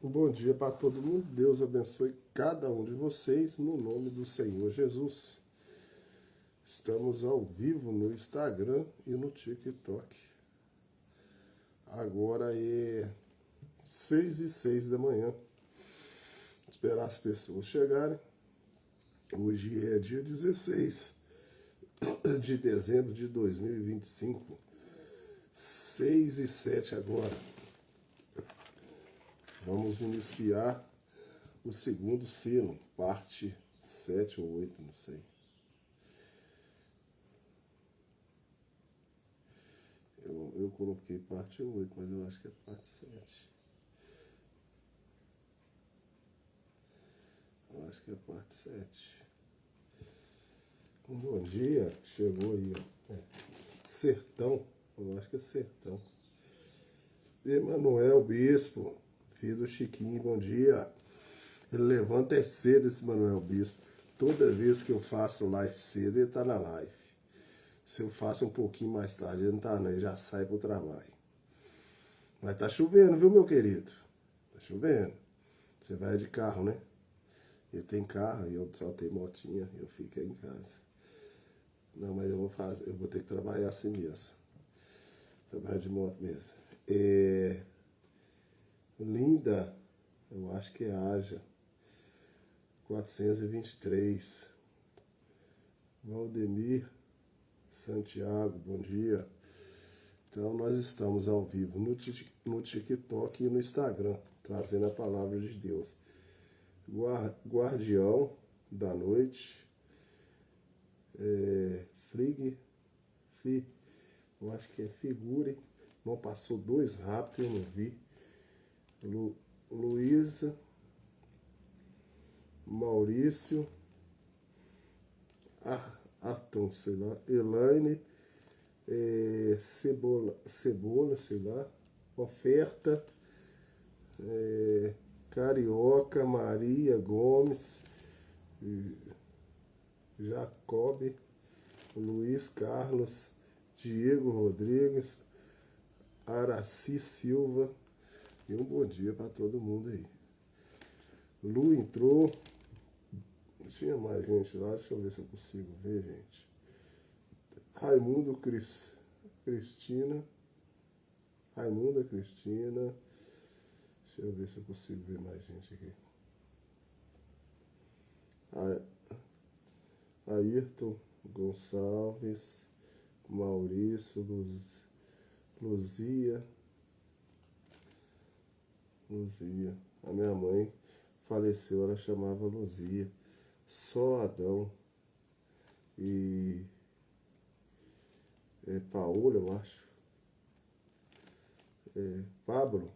Um bom dia para todo mundo. Deus abençoe cada um de vocês no nome do Senhor Jesus. Estamos ao vivo no Instagram e no TikTok. Agora é 6h06 da manhã. Esperar as pessoas chegarem. Hoje é dia 16 de dezembro de 2025. 6h07 agora. Vamos iniciar o segundo selo, parte 7 ou 8, não sei. Eu coloquei parte 8, mas eu acho que é parte 7. Eu acho que é parte 7. Um bom dia, chegou aí, ó. Sertão, eu acho que é Sertão. Emanuel Bispo, filho do Chiquinho, bom dia. Ele levanta cedo, esse Emanuel Bispo. Toda vez que eu faço live cedo, ele tá na live. Se eu faço um pouquinho mais tarde, ele não tá não, ele já sai pro trabalho. Mas tá chovendo, viu, meu querido? Tá chovendo. Você vai de carro, né? Ele tem carro e eu só tenho motinha, eu fico aí em casa. Não, mas eu vou ter que trabalhar assim mesmo. Trabalhar de moto mesmo. Linda, eu acho que é Aja. 423. Valdemir Santiago, bom dia. Então nós estamos ao vivo no TikTok e no Instagram, trazendo a palavra de Deus. Guardião da noite. Eu acho que é Figure. Não passou dois rápidos, eu não vi. Luísa, Maurício, Atom, sei lá, Elaine, Cebola, sei lá, Oferta, Carioca, Maria Gomes, Jacob, Luiz Carlos, Diego Rodrigues, Araci Silva, e um bom dia para todo mundo aí. Lu entrou. Tinha mais gente lá, deixa eu ver se eu consigo ver, gente. Raimunda Cristina. Deixa eu ver se eu consigo ver mais gente aqui. Ayrton Gonçalves, Maurício, Luzia. A minha mãe faleceu, ela chamava Luzia. Só Adão. E Paola, eu acho. Pablo.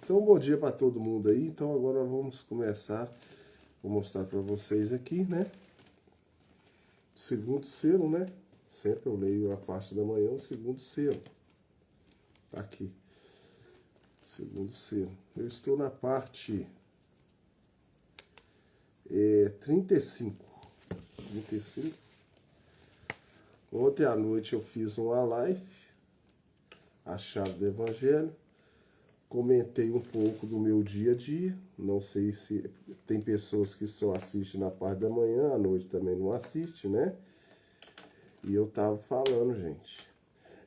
Então, bom dia para todo mundo aí. Então, agora vamos começar. Vou mostrar para vocês aqui, né? Segundo selo, né? Sempre eu leio a parte da manhã, o segundo selo. Aqui. Segundo selo. Eu estou na parte 35. Ontem à noite eu fiz uma live, a chave do Evangelho. Comentei um pouco do meu dia a dia. Não sei se tem pessoas que só assistem na parte da manhã, à noite também não assiste, né? E eu tava falando, gente,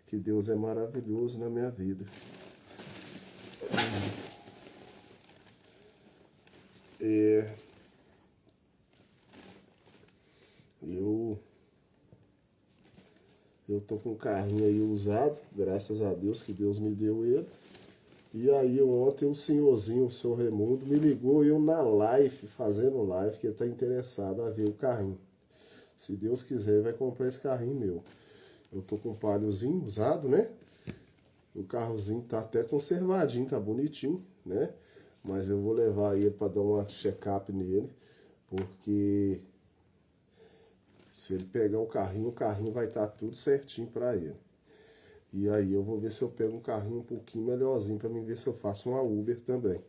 que Deus é maravilhoso na minha vida. Eu tô com um carrinho aí usado, graças a Deus que Deus me deu ele. E aí ontem o senhorzinho, o senhor Raimundo, me ligou eu na live, fazendo live, que ele tá interessado a ver o carrinho. Se Deus quiser, vai comprar esse carrinho meu. Eu tô com um palhozinho usado, né? O carrozinho tá até conservadinho, tá bonitinho, né? Mas eu vou levar ele para dar uma check-up nele, porque se ele pegar o carrinho vai estar tudo certinho para ele. E aí eu vou ver se eu pego um carrinho um pouquinho melhorzinho para mim ver se eu faço uma Uber também.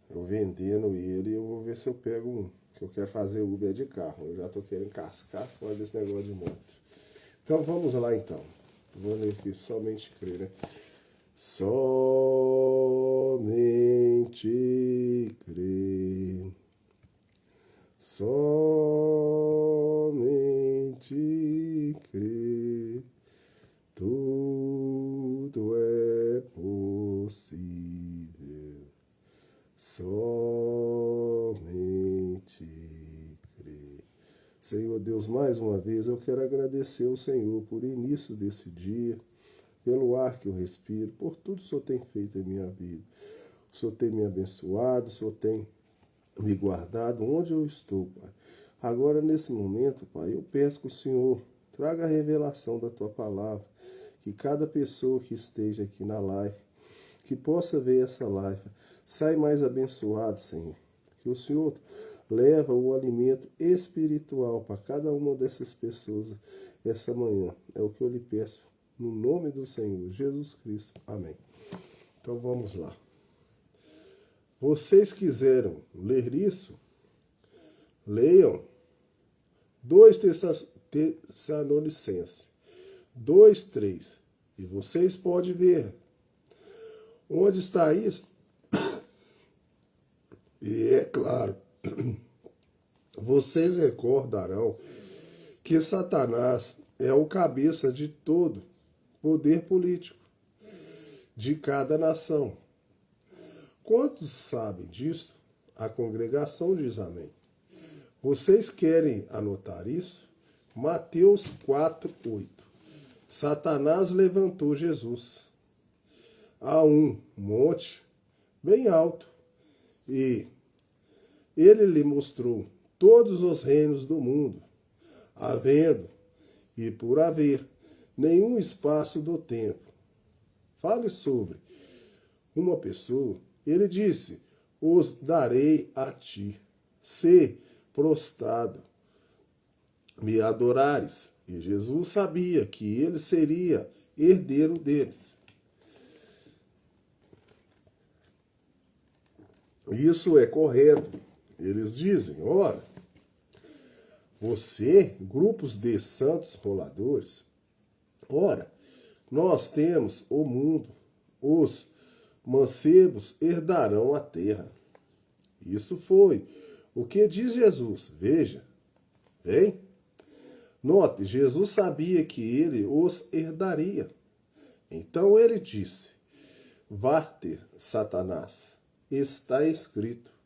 Eu vendendo ele, eu vou ver se eu pego um, que eu quero fazer Uber de carro. Eu já tô querendo cascar fora desse negócio de moto. Então vamos lá então. Vou ler aqui, somente crer, né? somente crer, somente crer, tudo é possível, somente crer. Senhor Deus, mais uma vez eu quero agradecer ao Senhor por o início desse dia, pelo ar que eu respiro, por tudo que o Senhor tem feito em minha vida. O Senhor tem me abençoado, o Senhor tem me guardado onde eu estou, Pai. Agora, nesse momento, Pai, eu peço que o Senhor traga a revelação da Tua palavra, que cada pessoa que esteja aqui na live, que possa ver essa live, sai mais abençoado, Senhor. Que o Senhor leva o alimento espiritual para cada uma dessas pessoas essa manhã. É o que eu lhe peço, no nome do Senhor Jesus Cristo. Amém. Então vamos lá. Vocês quiseram ler isso? Leiam 2 Tessalonicenses 2:3. E vocês podem ver. Onde está isso? E é claro, vocês recordarão que Satanás é o cabeça de todo poder político de cada nação. Quantos sabem disso? A congregação diz amém. Vocês querem anotar isso? Mateus 4:8. Satanás levantou Jesus a um monte bem alto e ele lhe mostrou todos os reinos do mundo, havendo e por haver nenhum espaço do tempo. Fale sobre uma pessoa. Ele disse: os darei a ti, se prostrado me adorares. E Jesus sabia que ele seria herdeiro deles. Isso é correto. Eles dizem: ora, você, grupos de santos roladores, ora, nós temos o mundo, os mancebos herdarão a terra. Isso foi o que diz Jesus. Veja, bem, note, Jesus sabia que ele os herdaria. Então ele disse: vá-te, Satanás, está escrito.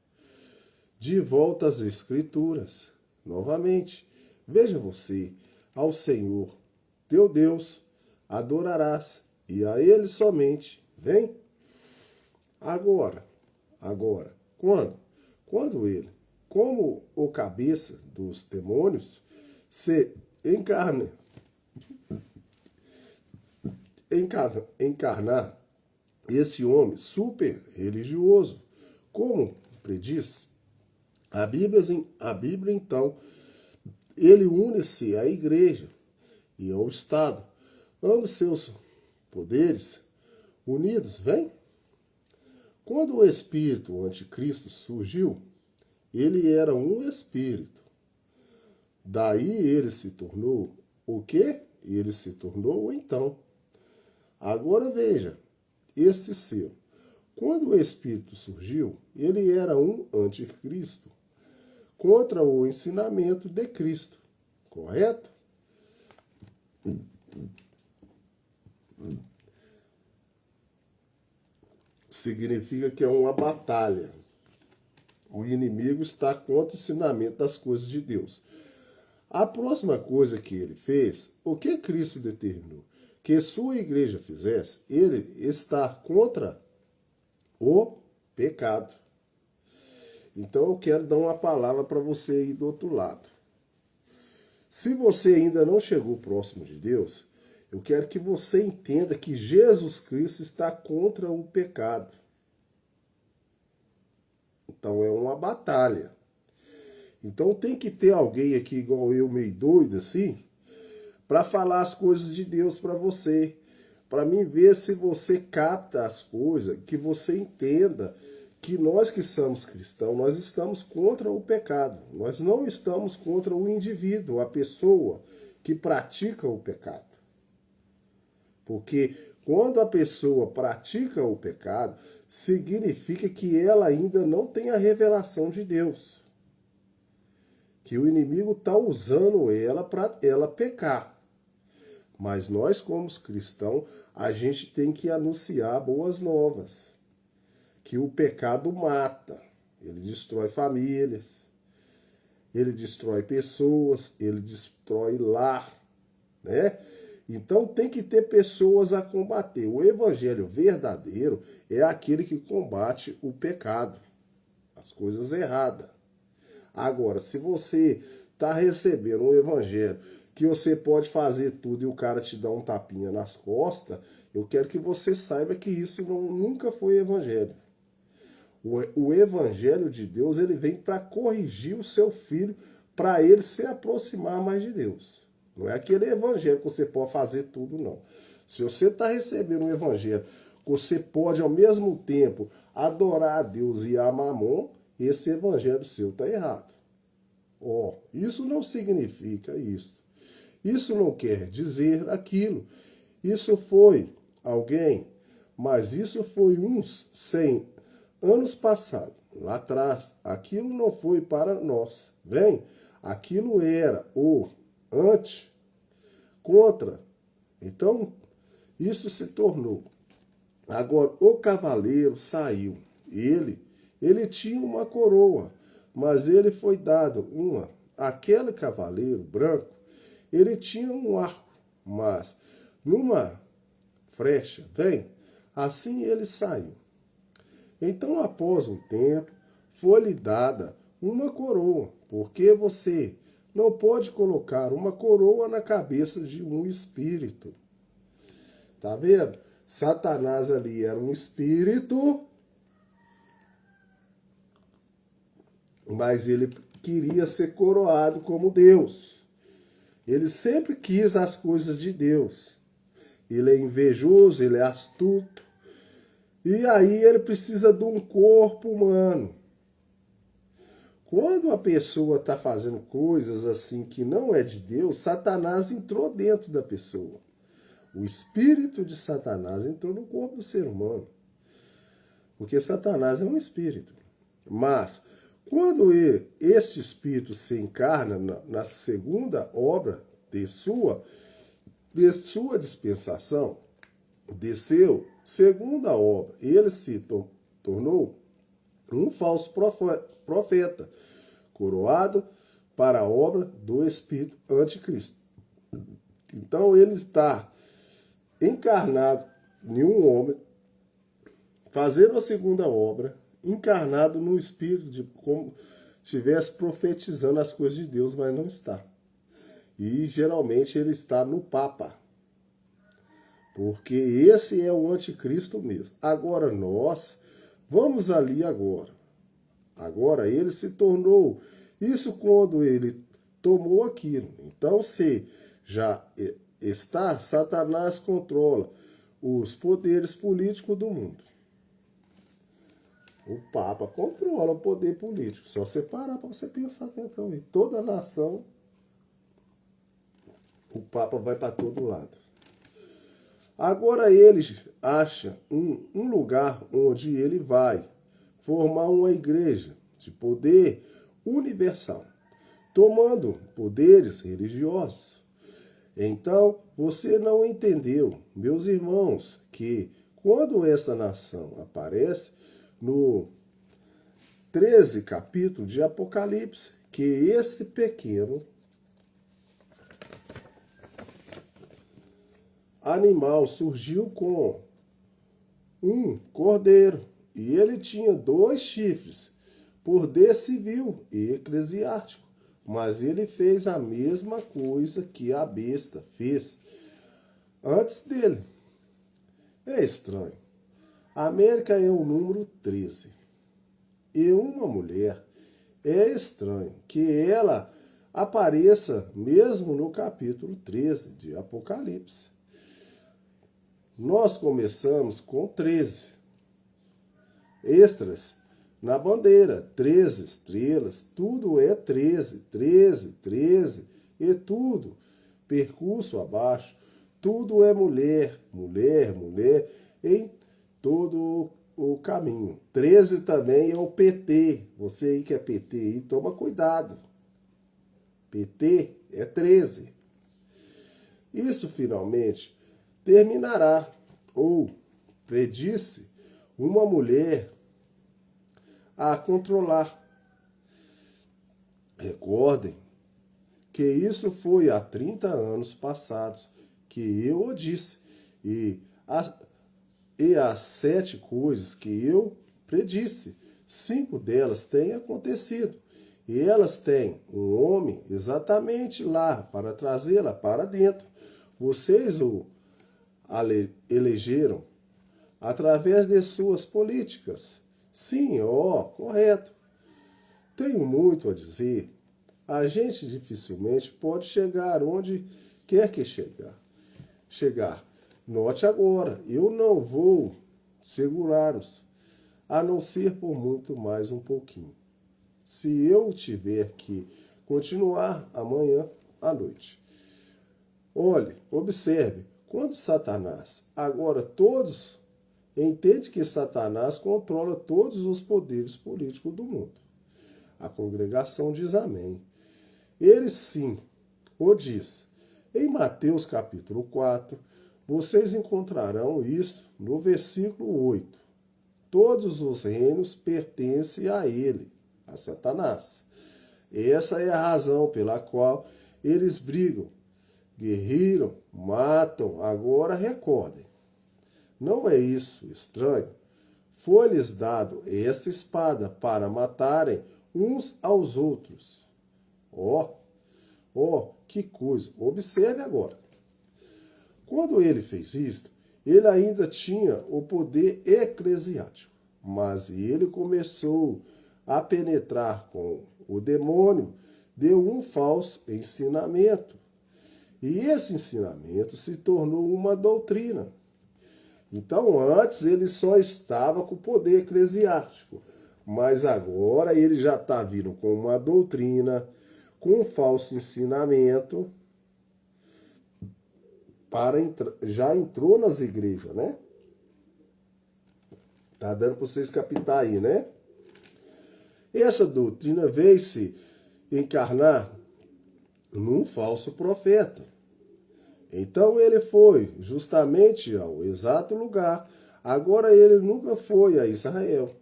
De volta às Escrituras. Novamente, veja você, ao Senhor, teu Deus, adorarás, e a Ele somente. Vem? Agora, quando? Quando Ele, como o cabeça dos demônios, se encarnar esse homem super religioso, como prediz a Bíblia, então, ele une-se à igreja e ao Estado, ambos seus poderes unidos, vem? Quando o espírito o anticristo surgiu, ele era um espírito. Daí ele se tornou o quê? Ele se tornou então. Agora veja, este seu. Quando o espírito surgiu, ele era um anticristo, contra o ensinamento de Cristo. Correto? Significa que é uma batalha. O inimigo está contra o ensinamento das coisas de Deus. A próxima coisa que ele fez, o que Cristo determinou que sua igreja fizesse, ele está contra o pecado. Então eu quero dar uma palavra para você aí do outro lado. Se você ainda não chegou próximo de Deus, eu quero que você entenda que Jesus Cristo está contra o pecado. Então é uma batalha. Então tem que ter alguém aqui igual eu, meio doido assim, para falar as coisas de Deus para você. Para mim ver se você capta as coisas, que você entenda que nós que somos cristãos, nós estamos contra o pecado. Nós não estamos contra o indivíduo, a pessoa que pratica o pecado. Porque quando a pessoa pratica o pecado, significa que ela ainda não tem a revelação de Deus. Que o inimigo está usando ela para ela pecar. Mas nós, como cristãos, a gente tem que anunciar boas novas. Que o pecado mata. Ele destrói famílias. Ele destrói pessoas. Ele destrói lar. Né? Então tem que ter pessoas a combater. O evangelho verdadeiro é aquele que combate o pecado. As coisas erradas. Agora, se você está recebendo um evangelho que você pode fazer tudo e o cara te dá um tapinha nas costas, eu quero que você saiba que isso nunca foi evangelho. O evangelho de Deus, ele vem para corrigir o seu filho, para ele se aproximar mais de Deus. Não é aquele evangelho que você pode fazer tudo, não. Se você está recebendo um evangelho que você pode, ao mesmo tempo, adorar a Deus e a Mamon, esse evangelho seu está errado. Isso não significa isso. Isso não quer dizer aquilo. Isso foi alguém, mas isso foi uns 100 anos passados, lá atrás. Aquilo não foi para nós. Aquilo era o antes, contra. Então, isso se tornou. Agora, o cavaleiro saiu. Ele tinha uma coroa, mas ele foi dado uma. Aquele cavaleiro branco, ele tinha um arco, mas numa flecha, assim ele saiu. Então, após um tempo, foi-lhe dada uma coroa, porque você não pode colocar uma coroa na cabeça de um espírito. Tá vendo? Satanás ali era um espírito, mas ele queria ser coroado como Deus. Ele sempre quis as coisas de Deus. Ele é invejoso, ele é astuto. E aí ele precisa de um corpo humano. Quando a pessoa está fazendo coisas assim que não é de Deus, Satanás entrou dentro da pessoa. O espírito de Satanás entrou no corpo do ser humano. Porque Satanás é um espírito. Mas, quando esse espírito se encarna na segunda obra de sua dispensação, desceu, segunda obra, ele se tornou um falso profeta, coroado para a obra do espírito anticristo. Então ele está encarnado em um homem, fazendo a segunda obra, encarnado no espírito, de como se estivesse profetizando as coisas de Deus, mas não está. E geralmente ele está no Papa, porque esse é o anticristo mesmo. Agora nós vamos ali agora. Agora ele se tornou isso quando ele tomou aquilo. Então se já está, Satanás controla os poderes políticos do mundo. O Papa controla o poder político. Só você parar para você pensar então. Em toda a nação, o Papa vai para todo lado. Agora ele acha um lugar onde ele vai formar uma igreja de poder universal, tomando poderes religiosos. Então, você não entendeu, meus irmãos, que quando essa nação aparece, no 13 capítulo de Apocalipse, que esse pequeno animal surgiu com um cordeiro, e ele tinha 2 chifres, poder civil e eclesiástico, mas ele fez a mesma coisa que a besta fez antes dele. É estranho. A América é o número 13. E uma mulher, é estranho que ela apareça mesmo no capítulo 13 de Apocalipse. Nós começamos com 13 extras na bandeira, 13 estrelas, tudo é 13, 13, 13, e tudo, percurso abaixo, tudo é mulher, mulher, mulher, em todo o caminho. 13 também é o PT. Você aí que é PT aí, toma cuidado. PT é 13. Isso finalmente terminará, ou predisse, uma mulher a controlar. Recordem que isso foi há 30 anos passados que eu o disse. E as 7 coisas que eu predisse, 5 delas têm acontecido. E elas têm um homem exatamente lá para trazê-la para dentro. Vocês o elegeram através de suas políticas. Sim, correto. Tenho muito a dizer. A gente dificilmente pode chegar onde quer que chegar. Note agora, eu não vou segurá-los, a não ser por muito mais um pouquinho. Se eu tiver que continuar amanhã à noite. Olhe, observe, quando Satanás, agora todos, entende que Satanás controla todos os poderes políticos do mundo. A congregação diz amém. Ele sim o diz. Em Mateus capítulo 4, vocês encontrarão isso no versículo 8. Todos os reinos pertencem a ele, a Satanás. Essa é a razão pela qual eles brigam, guerreiram, matam. Agora recordem. Não é isso estranho? Foi-lhes dado essa espada para matarem uns aos outros. Que coisa! Observe agora. Quando ele fez isto, ele ainda tinha o poder eclesiástico, mas ele começou a penetrar com o demônio, deu um falso ensinamento. E esse ensinamento se tornou uma doutrina. Então, antes ele só estava com o poder eclesiástico, mas agora ele já está vindo com uma doutrina, com um falso ensinamento, já entrou nas igrejas, né? Tá dando para vocês captar aí, né? Essa doutrina veio se encarnar num falso profeta. Então ele foi justamente ao exato lugar. Agora ele nunca foi a Israel.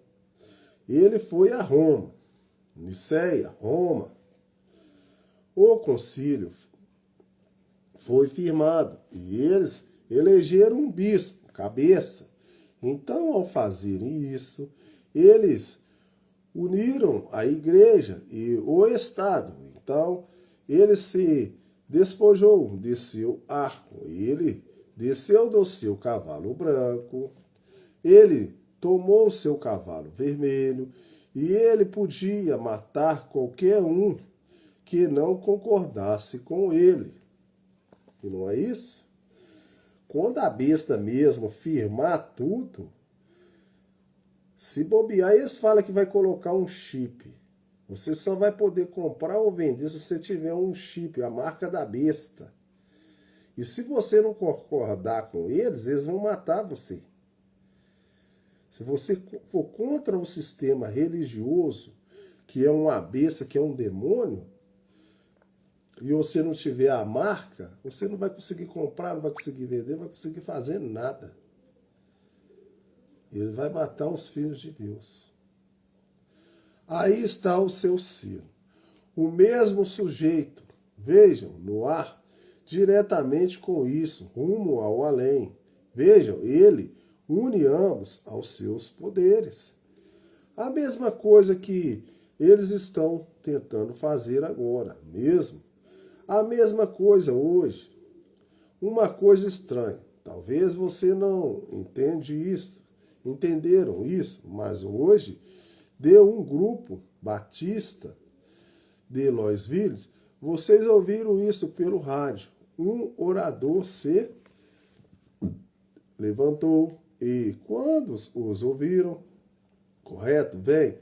Ele foi a Roma, Niceia, Roma. O concílio foi firmado e eles elegeram um bispo, cabeça. Então, ao fazerem isso, eles uniram a igreja e o Estado. Então, ele se despojou de seu arco, ele desceu do seu cavalo branco, ele tomou seu cavalo vermelho e ele podia matar qualquer um que não concordasse com ele. E não é isso? Quando a besta mesmo firmar tudo, se bobear, eles falam que vai colocar um chip. Você só vai poder comprar ou vender se você tiver um chip, a marca da besta. E se você não concordar com eles, eles vão matar você. Se você for contra o sistema religioso, que é uma besta, que é um demônio, e você não tiver a marca, você não vai conseguir comprar, não vai conseguir vender, não vai conseguir fazer nada. Ele vai matar os filhos de Deus. Aí está o seu selo. O mesmo sujeito, vejam, no ar, diretamente com isso, rumo ao além. Vejam, ele une ambos aos seus poderes. A mesma coisa que eles estão tentando fazer agora, mesmo. A mesma coisa hoje. Uma coisa estranha. Talvez você não entenderam isso, mas hoje deu um grupo batista de Louisville. Vocês ouviram isso pelo rádio. Um orador se levantou e quando os ouviram, correto? Vem,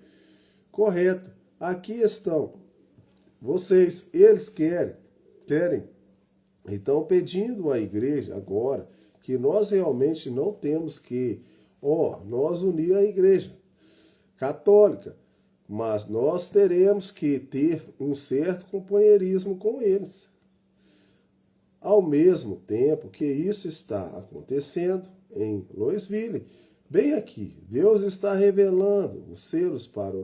correto. Aqui estão. Vocês, eles querem Então, pedindo à igreja agora que nós realmente não temos que, nós unir a igreja católica, mas nós teremos que ter um certo companheirismo com eles. Ao mesmo tempo que isso está acontecendo em Louisville, bem aqui, Deus está revelando os selos para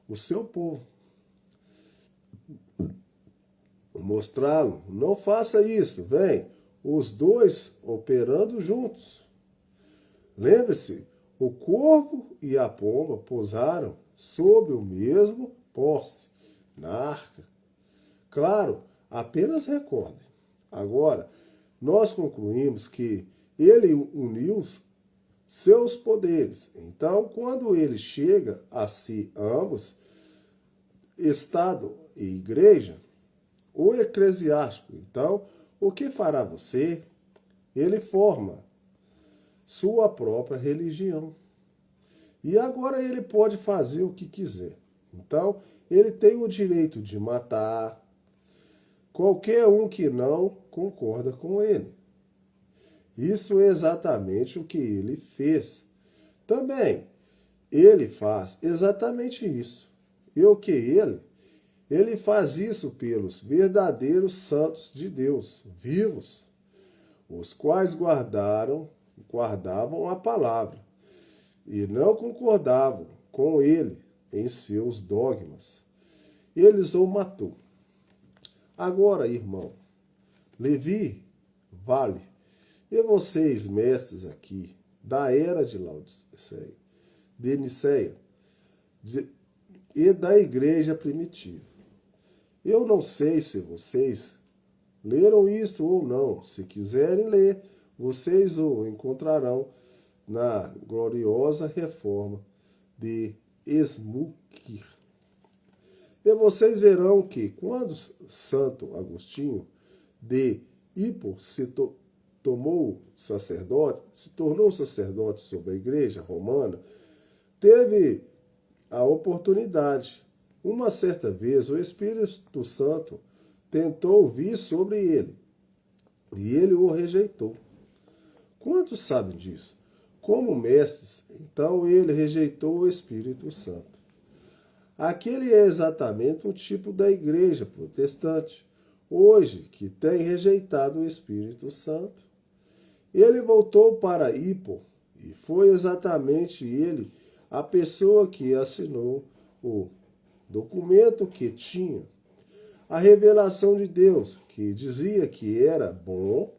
o seu povo. Mostrá-lo, não faça isso, vem, os dois operando juntos. Lembre-se, o corvo e a pomba pousaram sobre o mesmo poste, na arca. Claro, apenas recordem. Agora, nós concluímos que ele uniu seus poderes. Então, quando ele chega a si ambos, Estado e Igreja, o eclesiástico, então, o que fará você? Ele forma sua própria religião. E agora ele pode fazer o que quiser. Então, ele tem o direito de matar qualquer um que não concorda com ele. Isso é exatamente o que ele fez. Também, ele faz exatamente isso. E o que ele faz isso pelos verdadeiros santos de Deus, vivos, os quais guardavam a palavra e não concordavam com ele em seus dogmas. Eles o matou. Agora, irmão, Levi, Vale, e vocês, mestres aqui, da era de Laodiceia, de Niceia, e da igreja primitiva. Eu não sei se vocês leram isso ou não. Se quiserem ler, vocês o encontrarão na gloriosa reforma de Smukir. E vocês verão que quando Santo Agostinho de Hippo se tornou sacerdote sobre a igreja romana, teve a oportunidade. Uma certa vez o Espírito Santo tentou vir sobre ele e ele o rejeitou. Quantos sabem disso? Como mestres, então ele rejeitou o Espírito Santo. Aquele é exatamente o tipo da igreja protestante, hoje, que tem rejeitado o Espírito Santo. Ele voltou para Hippo e foi exatamente ele a pessoa que assinou o documento que tinha a revelação de Deus, que dizia que era bom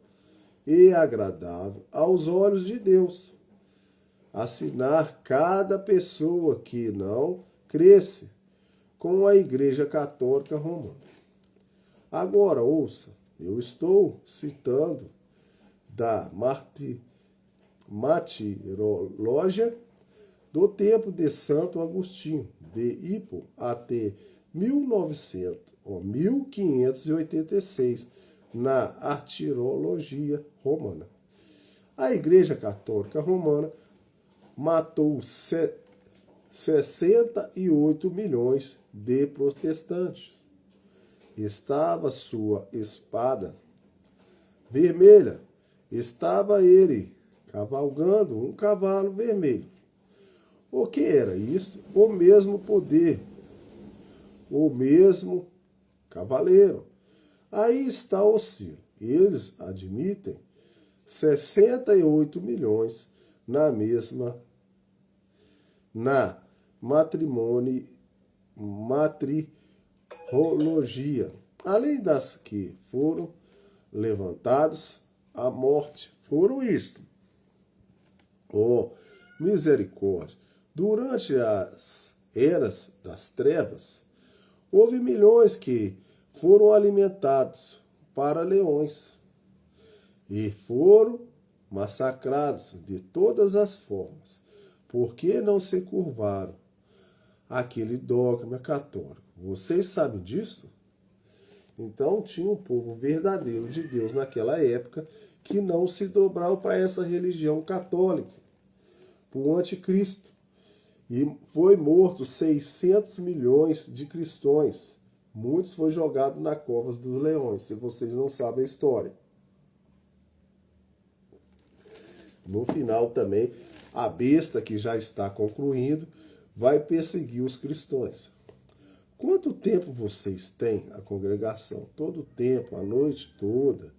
e agradável aos olhos de Deus assinar cada pessoa que não cresce com a Igreja Católica Romana. Agora, ouça, eu estou citando da martirologia do tempo de Santo Agostinho, de Hippo até 1586, na Martirologia Romana. A Igreja Católica Romana matou 68 milhões de protestantes. Estava sua espada vermelha, estava ele cavalgando um cavalo vermelho. O que era isso? O mesmo poder, o mesmo cavaleiro. Aí está o selo. Eles admitem 68 milhões na matrirologia, além das que foram levantados à morte. Foram isto. Oh, misericórdia! Durante as eras das trevas, houve milhões que foram alimentados para leões e foram massacrados de todas as formas, porque não se curvaram àquele dogma católico. Vocês sabem disso? Então tinha um povo verdadeiro de Deus naquela época que não se dobrava para essa religião católica, para o anticristo. E foi morto 600 milhões de cristãos. Muitos foram jogados na cova dos leões, se vocês não sabem a história. No final também, a besta que já está concluindo vai perseguir os cristãos. Quanto tempo vocês têm a congregação? Todo o tempo, a noite toda.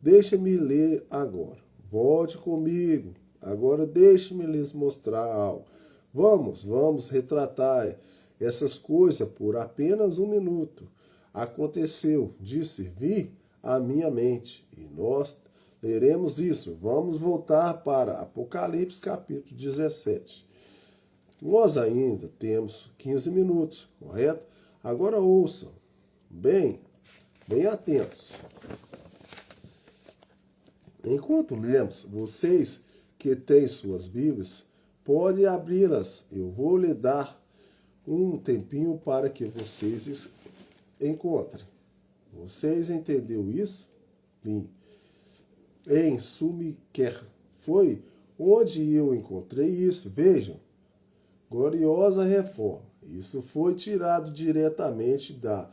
Deixa-me ler agora. Volte comigo. Agora deixe-me lhes mostrar algo. Vamos retratar essas coisas por apenas um minuto. Aconteceu de servir a minha mente. E nós leremos isso. Vamos voltar para Apocalipse capítulo 17. Nós ainda temos 15 minutos, correto? Agora ouçam, bem atentos. Enquanto lemos, vocês que têm suas Bíblias, podem abri-las. Eu vou lhe dar um tempinho para que vocês encontrem. Vocês entenderam isso? Sim. Em Sumiquer foi onde eu encontrei isso. Vejam, gloriosa reforma. Isso foi tirado diretamente da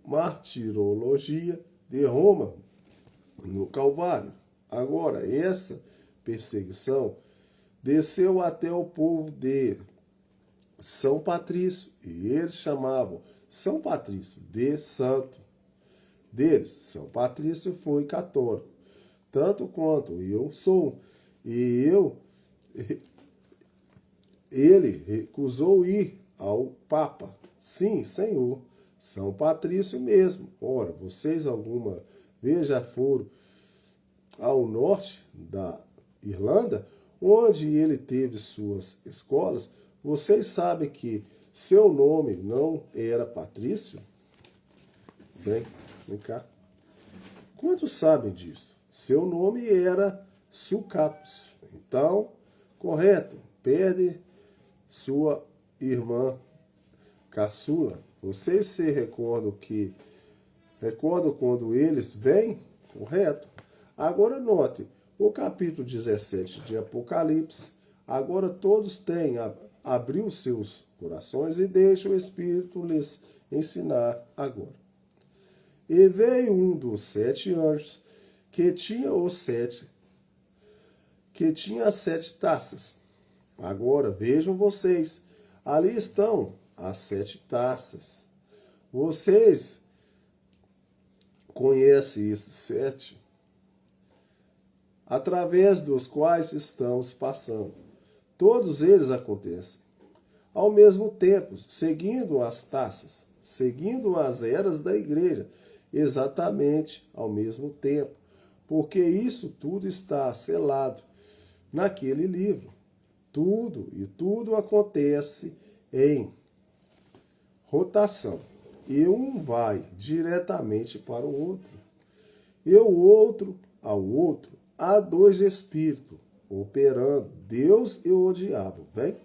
martirologia de Roma, no Calvário. Agora, essa perseguição desceu até o povo de São Patrício, e eles chamavam São Patrício de santo deles. São Patrício foi católico, tanto quanto eu sou, e ele recusou ir ao Papa. Sim, Senhor, São Patrício mesmo. Ora, vocês alguma vez já foram ao norte da Irlanda, onde ele teve suas escolas? Vocês sabem que seu nome não era Patrício? Vem cá. Quantos sabem disso? Seu nome era Sucatus. Então, correto, perde sua irmã caçula. Vocês se recordam quando eles vêm? Correto. Agora note, o capítulo 17 de Apocalipse, agora todos têm abriu seus corações e deixa o Espírito lhes ensinar agora. E veio um dos 7 anjos que tinha as 7 taças. Agora vejam vocês, ali estão as 7 taças. Vocês conhecem esses 7 através dos quais estamos passando. Todos eles acontecem ao mesmo tempo, seguindo as taças, seguindo as eras da igreja, exatamente ao mesmo tempo, porque isso tudo está selado naquele livro. Tudo acontece em rotação. E um vai diretamente para o outro. E o outro ao outro. Há 2 espíritos operando, Deus e o diabo, vem?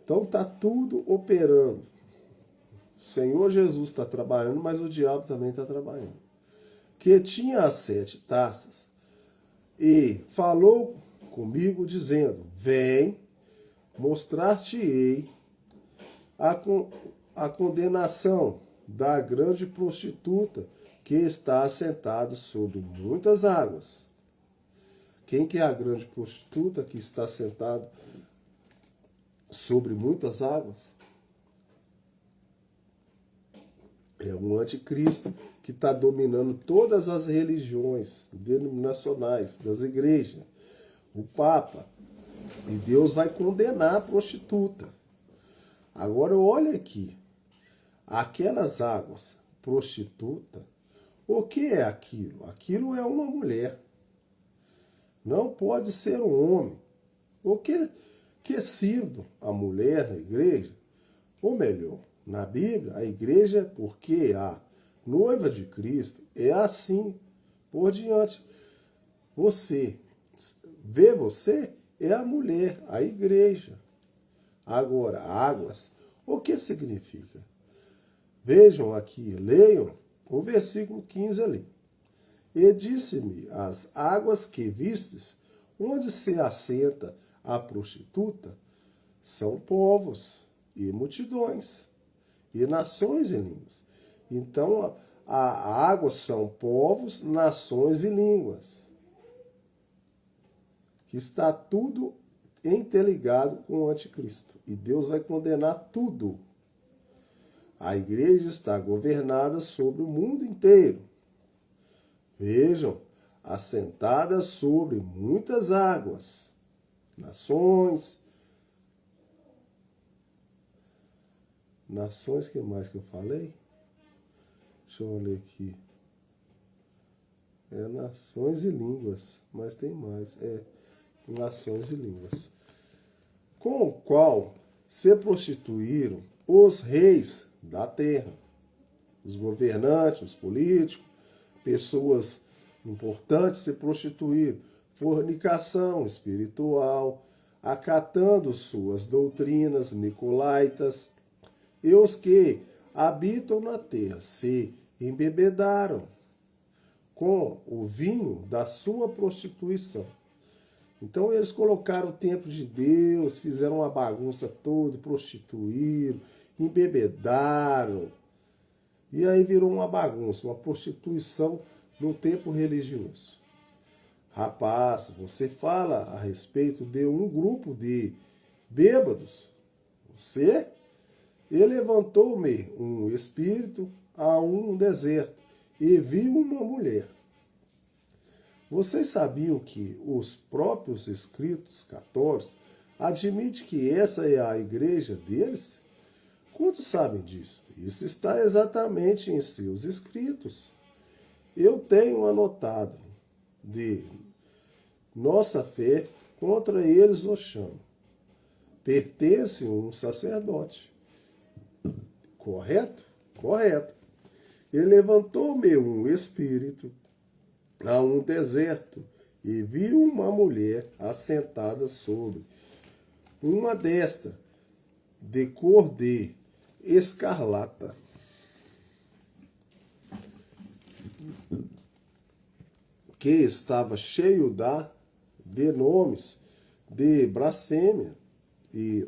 Então está tudo operando. O Senhor Jesus está trabalhando, mas o diabo também está trabalhando. Que tinha as 7 taças e falou comigo dizendo: vem, mostrar-te-ei a condenação da grande prostituta que está assentada sobre muitas águas. Quem que é a grande prostituta que está sentada sobre muitas águas? É um anticristo que está dominando todas as religiões denominacionais das igrejas. O Papa. E Deus vai condenar a prostituta. Agora olha aqui. Aquelas águas, prostituta, o que é aquilo? Aquilo é uma mulher. Não pode ser um homem. O que sido a mulher na igreja? Ou melhor, na Bíblia, a igreja, porque a noiva de Cristo é assim por diante. Você é a mulher, a igreja. Agora, águas, o que significa? Vejam aqui, leiam o versículo 15 ali. E disse-me, as águas que vistes, onde se assenta a prostituta, são povos e multidões, e nações e línguas. Então, a água são povos, nações e línguas. que está tudo interligado com o anticristo. E Deus vai condenar tudo. A igreja está governada sobre o mundo inteiro. Vejam, assentada sobre muitas águas, nações, que mais que eu falei? Deixa eu ler aqui. Nações e línguas, mas tem mais. Nações e línguas. Com o qual se prostituíram os reis da terra, os governantes, os políticos, pessoas importantes se prostituíram, fornicação espiritual, acatando suas doutrinas nicolaítas, e os que habitam na terra se embebedaram com o vinho da sua prostituição. Então eles colocaram o templo de Deus, fizeram uma bagunça toda, prostituíram, embebedaram. E aí virou uma bagunça, uma prostituição no templo religioso. Rapaz, você fala a respeito de um grupo de bêbados. Ele levantou-me um espírito a um deserto e viu uma mulher. Vocês sabiam que os próprios escritos católicos admitem que essa é a igreja deles? Quantos sabem disso? Isso está exatamente em seus escritos. Eu tenho anotado de nossa fé contra eles o chamo. Pertence um sacerdote. Correto? Correto. Ele levantou-me um espírito a um deserto e viu uma mulher assentada sobre uma destra de cor de escarlata, que estava cheio de nomes de blasfêmia e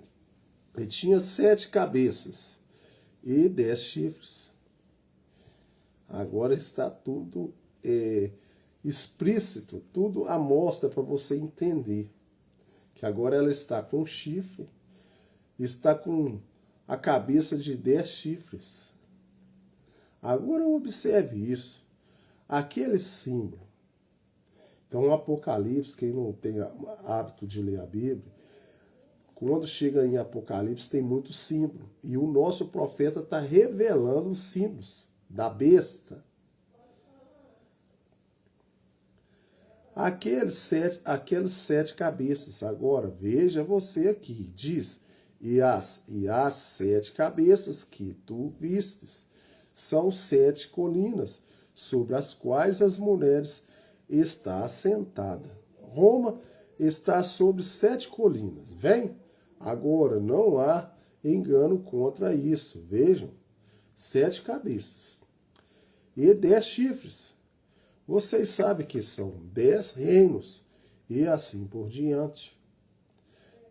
tinha 7 cabeças e 10 chifres. Agora está tudo explícito, tudo à mostra para você entender que agora ela está com chifre, está com a cabeça de 10 chifres. Agora observe isso, aquele símbolo. Então o Apocalipse, quem não tem hábito de ler a Bíblia, quando chega em Apocalipse tem muito símbolo, e o nosso profeta está revelando os símbolos da besta. Aqueles sete cabeças. Agora, veja você aqui, diz, e as 7 cabeças que tu vistes são 7 colinas, sobre as quais as mulheres está assentada. Roma está sobre 7 colinas. Vem? Agora, não há engano contra isso. Vejam, 7 cabeças e 10 chifres. Vocês sabem que são 10 reinos e assim por diante.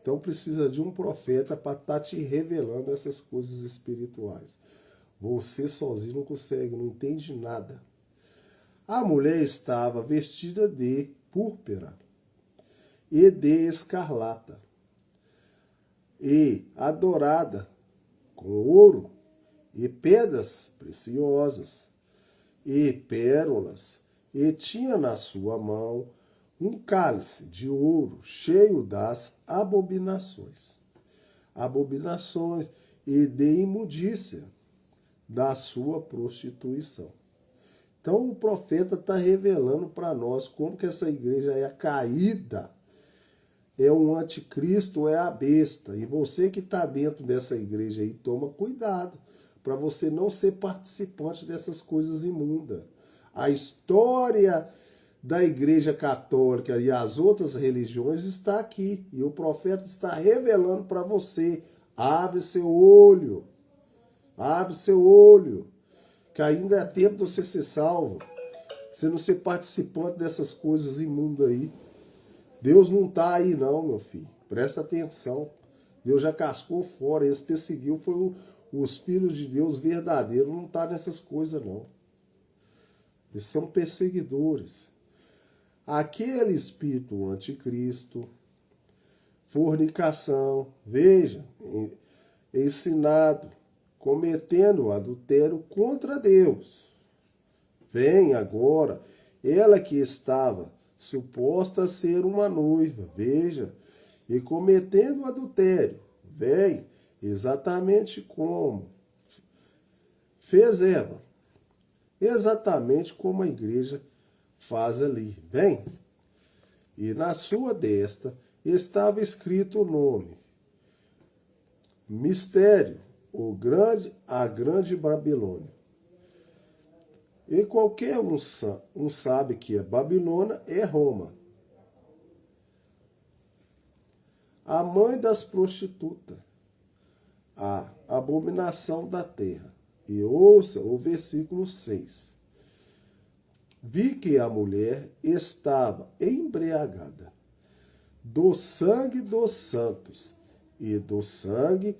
Então precisa de um profeta para estar te revelando essas coisas espirituais. Você sozinho não consegue, não entende nada. A mulher estava vestida de púrpura e de escarlata e adorada com ouro e pedras preciosas e pérolas, e tinha na sua mão um cálice de ouro cheio das abominações e de imundícia da sua prostituição. Então o profeta está revelando para nós como que essa igreja é caída, é um anticristo, é a besta. E você que está dentro dessa igreja aí, toma cuidado para você não ser participante dessas coisas imundas. A história da Igreja Católica e as outras religiões está aqui. E o profeta está revelando para você. Abre seu olho. Abre seu olho. Que ainda é tempo de você ser salvo. Você não ser participante dessas coisas imundas aí. Deus não está aí não, meu filho. Presta atenção. Deus já cascou fora. Eles perseguiu. Foi os filhos de Deus verdadeiros. Não está nessas coisas não. Eles são perseguidores. aquele espírito anticristo, fornicação, veja, ensinado, cometendo adultério contra Deus. Vem agora, ela que estava suposta ser uma noiva, veja, e cometendo adultério, vem exatamente como fez Eva, exatamente como a igreja faz ali, vem. E na sua destra estava escrito o nome, mistério, a grande Babilônia. E qualquer um sabe que a Babilônia é Roma, a mãe das prostitutas, a abominação da terra. E ouça o versículo 6. Vi que a mulher estava embriagada do sangue dos santos e do sangue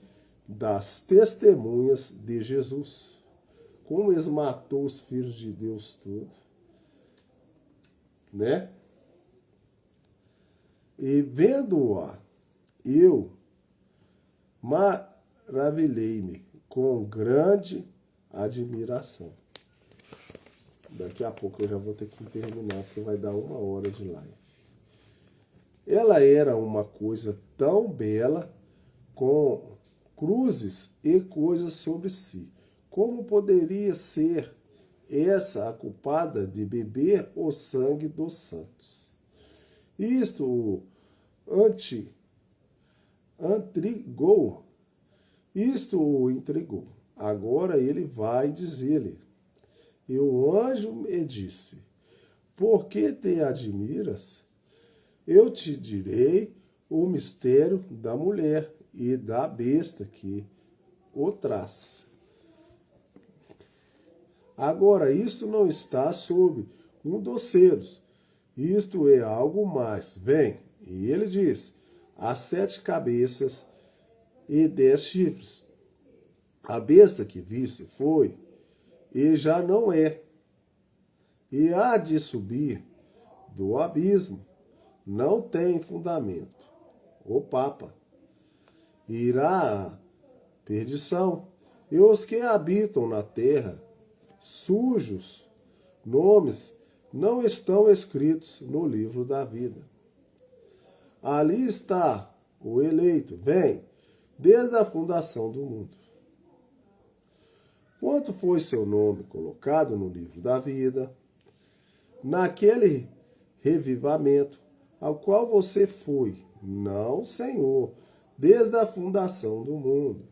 das testemunhas de Jesus. Como eles matou os filhos de Deus todos, né? E vendo-a, eu maravilhei-me com grande admiração. Daqui a pouco eu já vou ter que terminar, porque vai dar 1 hora de live. Ela era uma coisa tão bela, com cruzes e coisas sobre si. Como poderia ser essa a culpada de beber o sangue dos santos? Isto o intrigou. Isto o intrigou. Agora ele vai dizer-lhe. E o anjo me disse, por que te admiras? Eu te direi o mistério da mulher e da besta que o traz. Agora, isto não está sob um dos selos. Isto é algo mais. Vem. E ele diz, há 7 cabeças e 10 chifres. A besta que viste foi e já não é. E há de subir do abismo. Não tem fundamento. O Papa irá à perdição. E os que habitam na terra, sujos nomes, não estão escritos no livro da vida. Ali está o eleito, vem, desde a fundação do mundo. Quanto foi seu nome colocado no livro da vida, naquele revivamento ao qual você foi, não, Senhor, desde a fundação do mundo.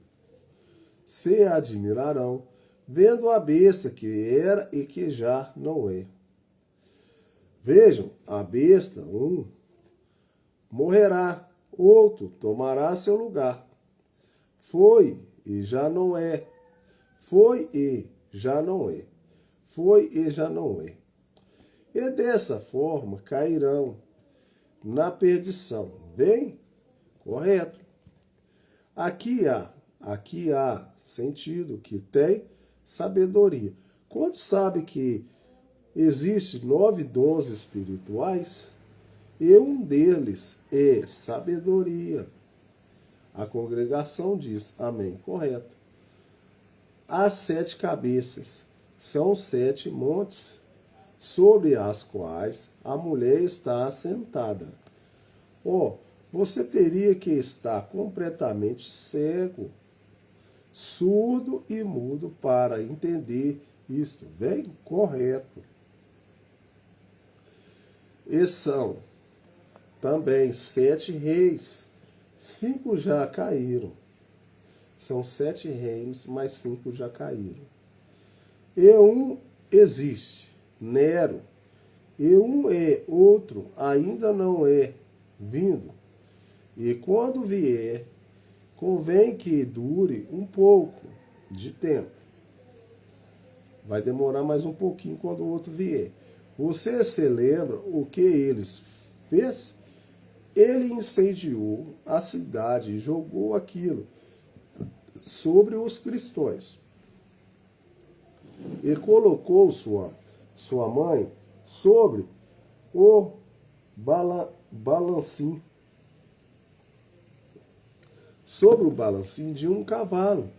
Se admirarão, vendo a besta que era e que já não é. Vejam, a besta, um morrerá, outro tomará seu lugar. Foi e já não é. Foi e já não é. Foi e já não é. E dessa forma cairão na perdição. Vem? Correto. Aqui há sentido que tem sabedoria. Quantos sabem que existem 9 dons espirituais? E um deles é sabedoria. A congregação diz amém. Correto. As 7 cabeças são 7 montes, sobre as quais a mulher está assentada. Você teria que estar completamente cego, surdo e mudo para entender isto. Vem? Correto. E são também 7 reis. 5 já caíram. São 7 reinos, mas 5 já caíram. E um existe, Nero. E um é, outro ainda não é vindo. E quando vier, convém que dure um pouco de tempo. Vai demorar mais um pouquinho quando o outro vier. Você se lembra o que eles fez? Ele incendiou a cidade e jogou aquilo sobre os cristãos. E colocou sua mãe sobre o balancim, sobre o balancim de um cavalo,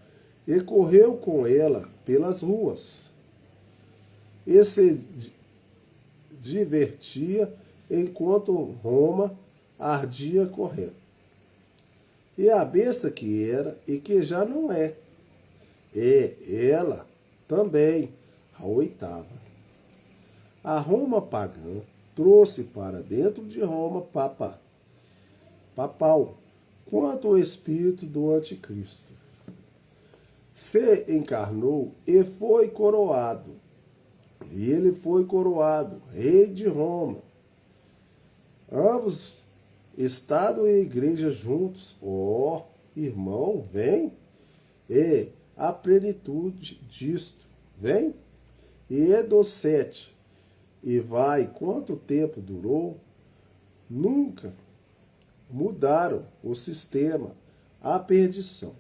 e correu com ela pelas ruas, e se divertia enquanto Roma ardia correndo. E a besta que era e que já não é, ela também a oitava. A Roma pagã trouxe para dentro de Roma papal, quanto o espírito do anticristo. Se encarnou e foi coroado. E ele foi coroado, rei de Roma. Ambos, Estado e igreja juntos. Ó, irmão, vem. E a plenitude disto, vem. E é dos 7. E vai, quanto tempo durou? Nunca mudaram o sistema, a perdição.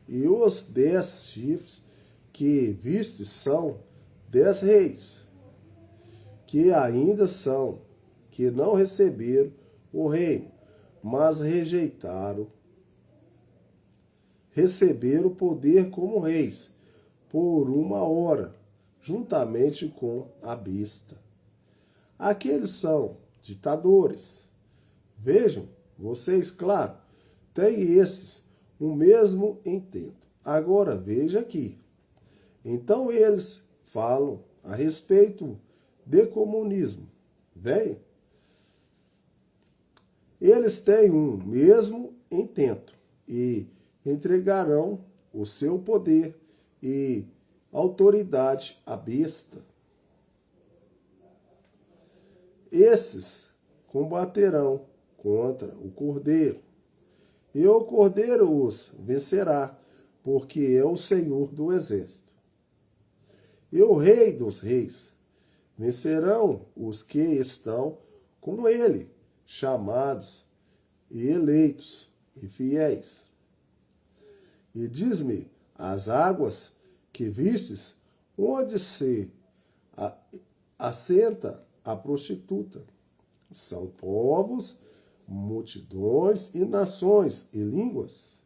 E os 10 chifres que vistes são 10 reis, que ainda são, que não receberam o reino, mas receberam o poder como reis, por uma hora, juntamente com a besta. Aqueles são ditadores. Vejam, vocês, claro, têm esses o mesmo intento. Agora veja aqui. Então eles falam a respeito de comunismo. Vem? Eles têm um mesmo intento e entregarão o seu poder e autoridade à besta. Esses combaterão contra o Cordeiro, e o Cordeiro os vencerá, porque é o Senhor do exército. E o Rei dos reis vencerão os que estão com ele, chamados e eleitos e fiéis. E diz-me, as águas que vistes, onde se assenta a prostituta, são povos, multidões e nações e línguas.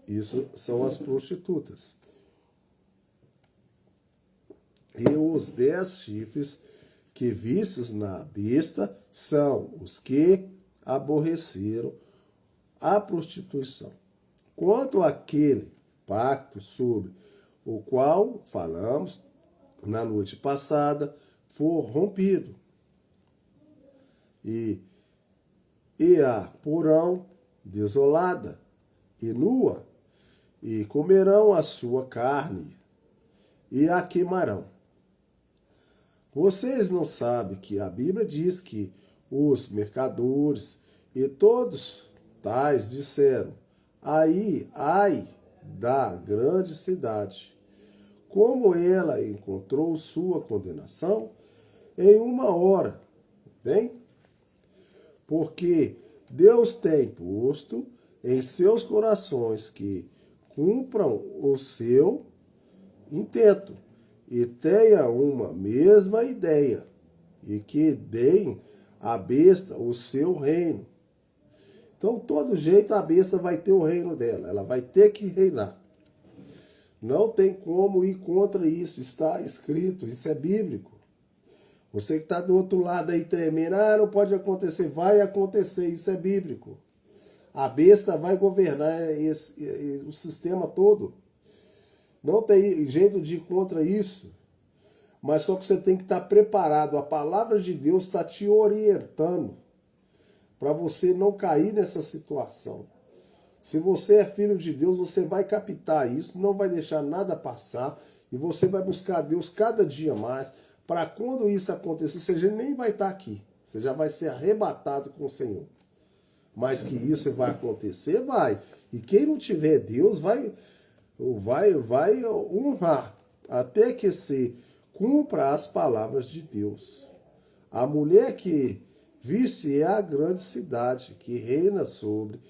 Isso são as prostitutas. E os 10 chifres que vistes na besta são os que aborreceram a prostituição. Quanto àquele pacto sobre o qual falamos na noite passada, for rompido. E a porão desolada e nua, e comerão a sua carne, e a queimarão. Vocês não sabem que a Bíblia diz que os mercadores e todos tais disseram, ai da grande cidade, como ela encontrou sua condenação em uma hora. Vem? Porque Deus tem posto em seus corações que cumpram o seu intento e tenha uma mesma ideia, e que deem à besta o seu reino. Então, todo jeito, a besta vai ter o reino dela, ela vai ter que reinar. Não tem como ir contra isso, está escrito, isso é bíblico. Você que está do outro lado aí tremendo, não pode acontecer, vai acontecer, isso é bíblico. A besta vai governar o sistema todo. Não tem jeito de ir contra isso. Mas só que você tem que estar preparado. A palavra de Deus está te orientando para você não cair nessa situação. Se você é filho de Deus, você vai captar isso, não vai deixar nada passar e você vai buscar Deus cada dia mais para quando isso acontecer, você já nem vai estar aqui. Você já vai ser arrebatado com o Senhor. Mas que isso vai acontecer, vai. E quem não tiver Deus vai honrar até que se cumpra as palavras de Deus. A mulher que viste é a grande cidade que reina sobre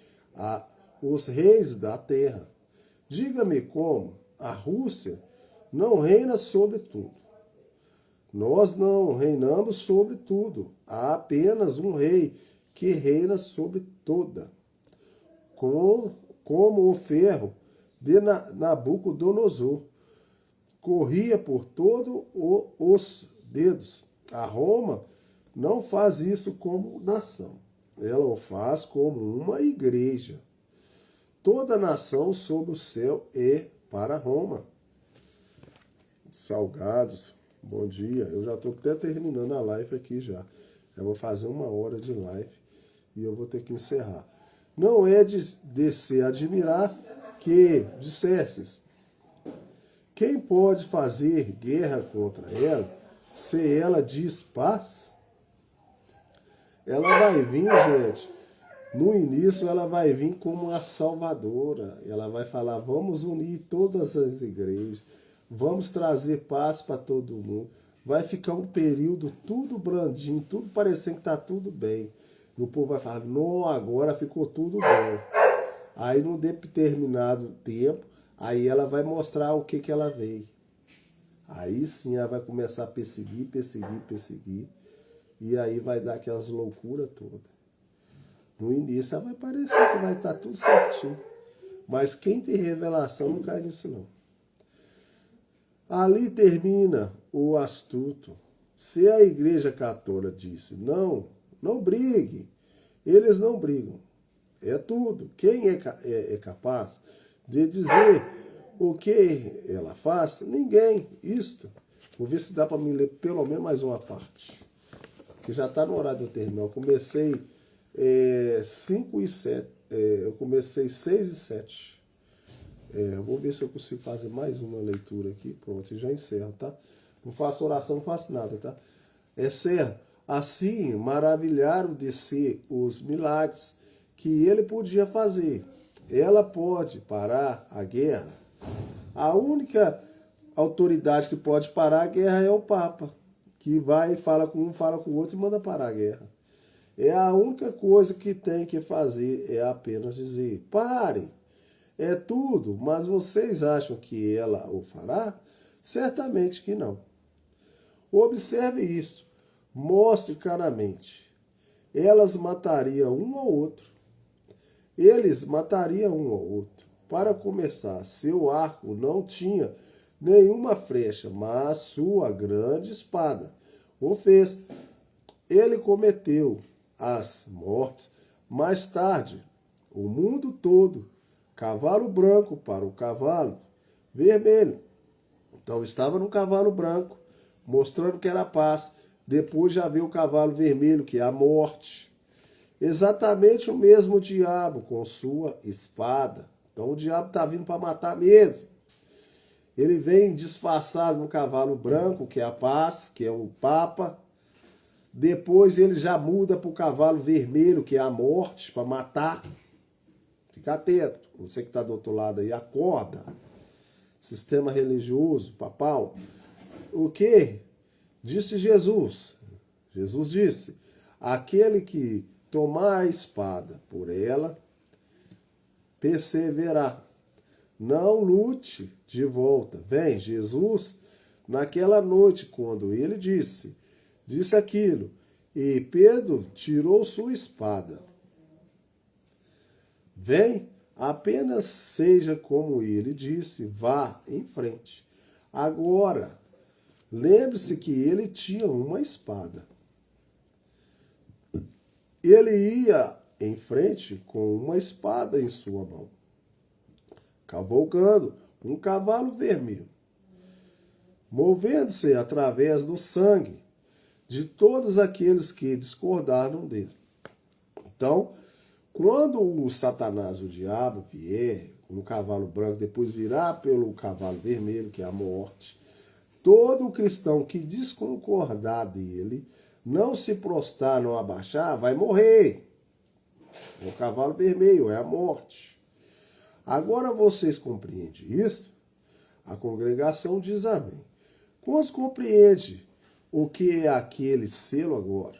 os reis da terra. Diga-me como a Rússia não reina sobre tudo. Nós não reinamos sobre tudo. Há apenas um rei que reina sobre toda. Como o ferro de Nabucodonosor corria por todos os dedos. A Roma não faz isso como nação. Ela o faz como uma igreja. Toda nação sob o céu é para Roma. Salgados, bom dia. Eu já estou até terminando a live aqui já. Já vou fazer 1 hora de live e eu vou ter que encerrar. Não é de se admirar que dissesses: quem pode fazer guerra contra ela, se ela diz paz? Ela vai vir, gente. No início ela vai vir como a salvadora. Ela vai falar: vamos unir todas as igrejas. Vamos trazer paz para todo mundo. Vai ficar um período tudo brandinho, tudo parecendo que está tudo bem. E o povo vai falar: não, agora ficou tudo bom. Aí, num determinado tempo, aí ela vai mostrar o que ela veio. Aí sim ela vai começar a perseguir. E aí vai dar aquelas loucuras todas. No início ela vai parecer que vai estar tudo certinho. Mas quem tem revelação não cai nisso não. Ali termina o astuto. Se a Igreja Católica disse: não brigue, eles não brigam. É tudo. Quem é capaz de dizer o que ela faz? Ninguém. Isto. Vou ver se dá para me ler pelo menos mais uma parte. Que já está no horário de eu terminar. Eu comecei 5 e 7. Eu comecei 6 e 7. Vou ver se eu consigo fazer mais uma leitura aqui. Pronto, e já encerro, tá? Não faço oração, não faço nada, tá? É certo. Assim, maravilharam de si os milagres que ele podia fazer. Ela pode parar a guerra. A única autoridade que pode parar a guerra é o Papa, que vai, fala com um, fala com o outro e manda parar a guerra. É a única coisa que tem que fazer, é apenas dizer: parem. É tudo, mas vocês acham que ela o fará? Certamente que não. Observe isso. Mostre claramente. Elas matariam um ao outro. Eles matariam um ao outro. Para começar, seu arco não tinha nenhuma flecha, mas sua grande espada o fez. Ele cometeu as mortes. Mais tarde, o mundo todo, cavalo branco para o cavalo vermelho. Então estava no cavalo branco, mostrando que era paz. Depois já veio o cavalo vermelho, que é a morte. Exatamente o mesmo diabo com sua espada. Então o diabo está vindo para matar mesmo. Ele vem disfarçado no cavalo branco, que é a paz, que é o Papa. Depois ele já muda para o cavalo vermelho, que é a morte, para matar. Fica atento. Você que está do outro lado aí, acorda. Sistema religioso, papal. O que disse Jesus? Jesus disse: aquele que tomar a espada por ela, perseverar. Não lute de volta. Vem, Jesus, naquela noite, quando ele disse aquilo, e Pedro tirou sua espada. Vem, apenas seja como ele disse, vá em frente. Agora, lembre-se que ele tinha uma espada. Ele ia em frente com uma espada em sua mão, cavalgando um cavalo vermelho, movendo-se através do sangue de todos aqueles que discordaram dele. Então, quando o Satanás, o diabo, vier no cavalo branco, depois virá pelo cavalo vermelho, que é a morte, todo cristão que desconcordar dele, não se prostrar, não abaixar, vai morrer. É o cavalo vermelho, é a morte. Agora vocês compreendem isso? A congregação diz amém. Quantos compreendem o que é aquele selo agora?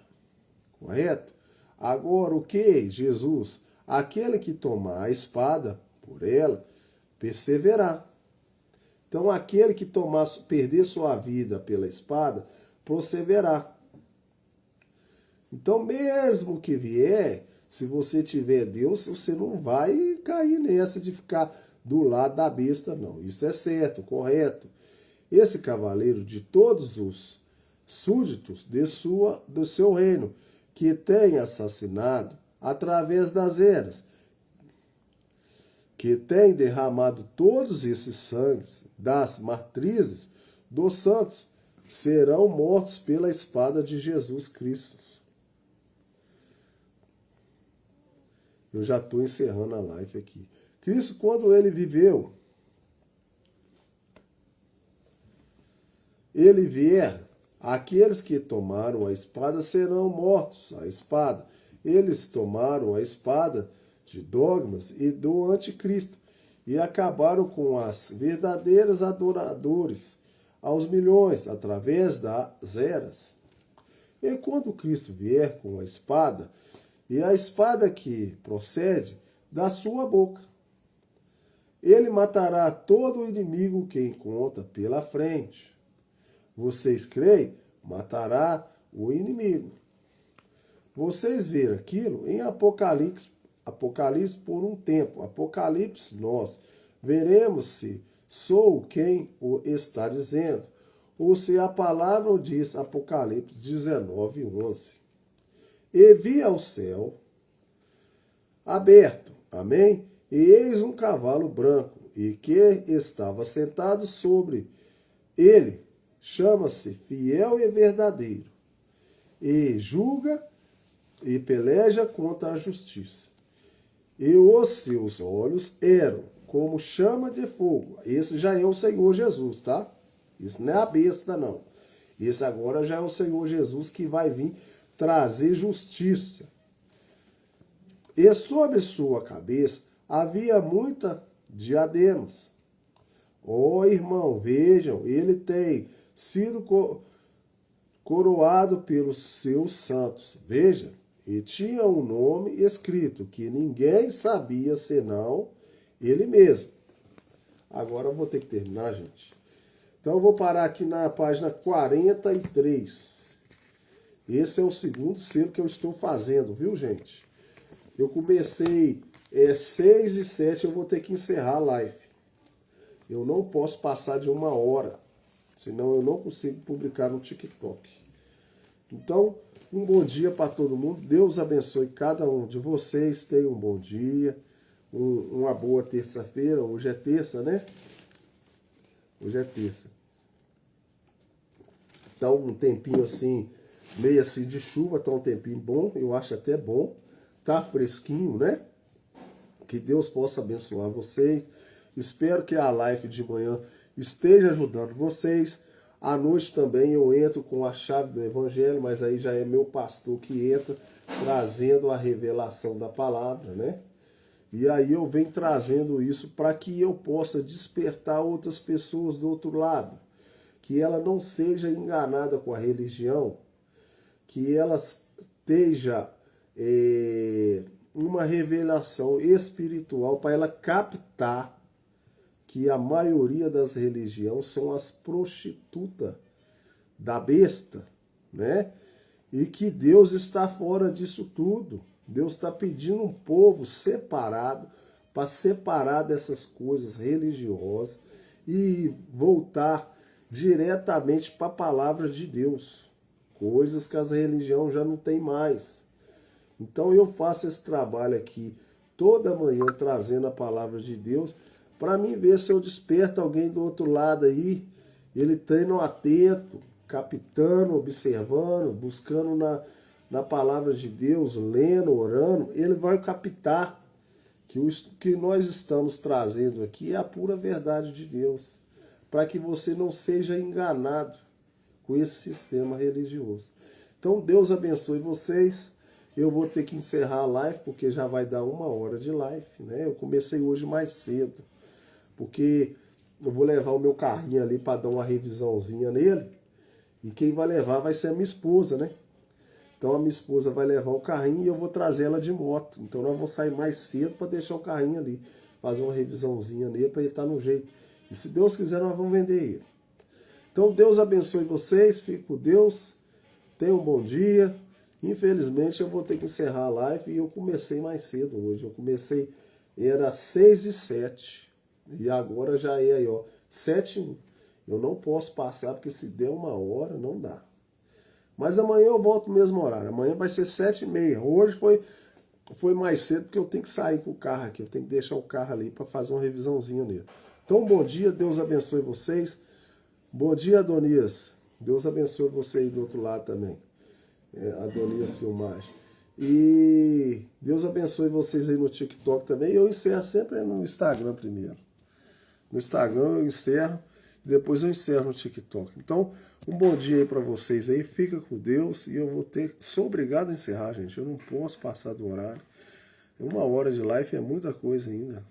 Correto? Agora o que? Jesus, aquele que tomar a espada por ela, perseverar. Então aquele que perder sua vida pela espada, perseverar. Então, mesmo que vier, se você tiver Deus, você não vai cair nessa de ficar do lado da besta, não. Isso é certo, correto. Esse cavaleiro de todos os súditos do seu reino, que tem assassinado através das eras, que tem derramado todos esses sangues das matrizes dos santos, serão mortos pela espada de Jesus Cristo. Eu já estou encerrando a live aqui. Cristo, quando ele viveu, ele vier, aqueles que tomaram a espada serão mortos. A espada. Eles tomaram a espada de dogmas e do anticristo e acabaram com as verdadeiros adoradores aos milhões através das eras. E quando Cristo vier com a espada, e a espada que procede da sua boca, ele matará todo o inimigo que encontra pela frente. Vocês creem? Matará o inimigo. Vocês viram aquilo em Apocalipse por um tempo. Apocalipse, nós veremos se sou quem o está dizendo, ou se a palavra o diz, Apocalipse 19:11. E vi ao céu aberto, amém? E eis um cavalo branco, e que estava sentado sobre ele, chama-se Fiel e Verdadeiro, e julga e peleja contra a justiça. E os seus olhos eram como chama de fogo. Esse já é o Senhor Jesus, tá? Isso não é a besta, não. Esse agora já é o Senhor Jesus que vai vir trazer justiça. E sobre sua cabeça havia muitas diademas. Oh, irmão, vejam, ele tem sido coroado pelos seus santos. Veja, e tinha um nome escrito que ninguém sabia senão ele mesmo. Agora eu vou ter que terminar, gente. Então eu vou parar aqui na página 43. Esse é o segundo selo que eu estou fazendo, viu, gente? Eu comecei 6 e 7, eu vou ter que encerrar a live. Eu não posso passar de 1 hora, senão eu não consigo publicar no TikTok. Então, um bom dia para todo mundo. Deus abençoe cada um de vocês. Tenham um bom dia, uma boa terça-feira. Hoje é terça, né? Hoje é terça. Então, um tempinho assim, meio assim de chuva, tá um tempinho bom, eu acho até bom. Tá fresquinho, né? Que Deus possa abençoar vocês. Espero que a live de manhã esteja ajudando vocês. À noite também eu entro com a chave do evangelho, mas aí já é meu pastor que entra trazendo a revelação da palavra, né? E aí eu venho trazendo isso para que eu possa despertar outras pessoas do outro lado. Que ela não seja enganada com a religião, que ela esteja uma revelação espiritual para ela captar que a maioria das religiões são as prostitutas da besta, né? E que Deus está fora disso tudo. Deus está pedindo um povo separado para separar dessas coisas religiosas e voltar diretamente para a palavra de Deus. Coisas que as religiões já não têm mais. Então eu faço esse trabalho aqui toda manhã trazendo a palavra de Deus para mim ver se eu desperto alguém do outro lado aí, ele estando atento, captando, observando, buscando na palavra de Deus, lendo, orando, ele vai captar que o que nós estamos trazendo aqui é a pura verdade de Deus, para que você não seja enganado com esse sistema religioso. Então Deus abençoe vocês. Eu vou ter que encerrar a live, porque já vai dar 1 hora de live, né? Eu comecei hoje mais cedo, porque eu vou levar o meu carrinho ali para dar uma revisãozinha nele, e quem vai levar vai ser a minha esposa, né? Então a minha esposa vai levar o carrinho e eu vou trazer ela de moto. Então nós vamos sair mais cedo para deixar o carrinho ali, fazer uma revisãozinha nele para ele estar no jeito. E se Deus quiser, nós vamos vender ele. Então Deus abençoe vocês, fique com Deus, tenham um bom dia. Infelizmente eu vou ter que encerrar a live e eu comecei mais cedo hoje. Eu comecei, era 6h07 e agora já é aí, ó, 7h01. Eu não posso passar porque se der 1 hora não dá. Mas amanhã eu volto no mesmo horário. Amanhã vai ser 7h30. Hoje foi mais cedo porque eu tenho que sair com o carro aqui. Eu tenho que deixar o carro ali para fazer uma revisãozinha nele. Então, bom dia. Deus abençoe vocês. Bom dia, Adonias. Deus abençoe você aí do outro lado também. Adonias Filmagem. E Deus abençoe vocês aí no TikTok também. Eu encerro sempre no Instagram primeiro. No Instagram eu encerro. Depois eu encerro no TikTok. Então, um bom dia aí para vocês aí. Fica com Deus. E eu sou obrigado a encerrar, gente. Eu não posso passar do horário. 1 hora de live é muita coisa ainda.